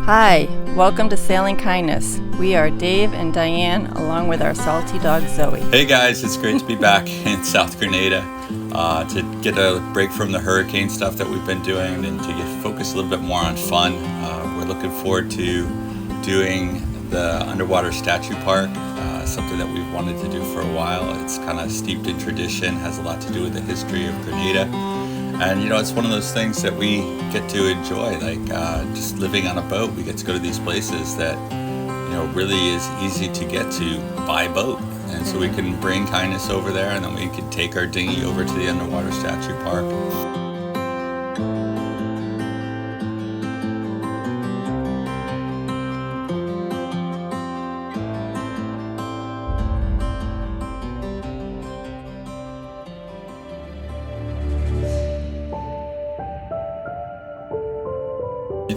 Hi, welcome to Sailing Kindness. We are Dave and Diane, along with our salty dog Zoe. Hey guys, it's great to be back in South Grenada to get a break from the hurricane stuff that we've been doing and to get focused a little bit more on fun. We're looking forward to doing the Underwater Sculptre Park, something that we've wanted to do for a while. It's kind of steeped in tradition, has a lot to do with the history of Grenada. And it's one of those things that we get to enjoy, like just living on a boat. We get to go to these places that, really is easy to get to by boat. And so we can bring kindness over there, and then we can take our dinghy over to the Underwater Sculptre Park.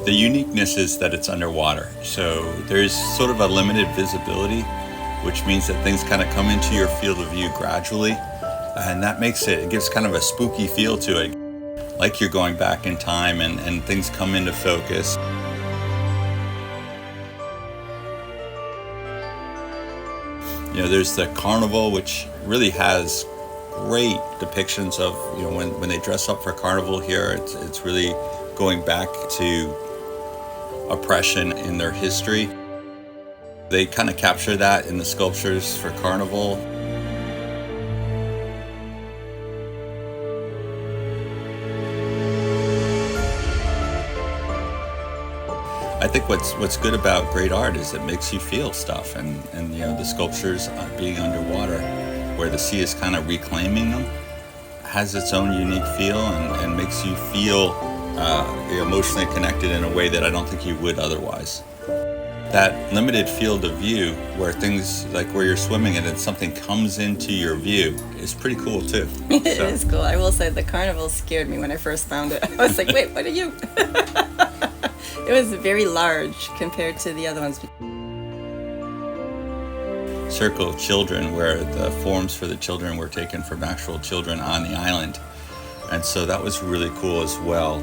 The uniqueness is that it's underwater, so there's sort of a limited visibility, which means that things kind of come into your field of view gradually, and that makes it gives kind of a spooky feel to it, like you're going back in time and things come into focus. There's the carnival, which really has great depictions of when they dress up for carnival here. It's really going back to oppression in their history. They kind of capture that in the sculptures for carnival. I think what's good about great art is it makes you feel stuff, and the sculptures being underwater, where the sea is kind of reclaiming them, has its own unique feel and makes you feel you're emotionally connected in a way that I don't think you would otherwise. That limited field of view, where things like where you're swimming and then something comes into your view, is pretty cool too. It is cool. I will say the carnival scared me when I first found it. I was like, wait, what are you? It was very large compared to the other ones. Circle of Children, where the forms for the children were taken from actual children on the island. And so that was really cool as well.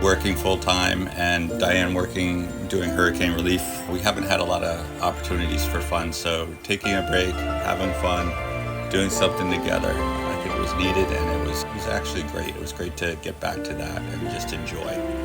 Working full-time and Diane doing hurricane relief, we haven't had a lot of opportunities for fun, so taking a break, having fun, doing something together, I think it was needed, and it was actually great. It was great to get back to that and just enjoy.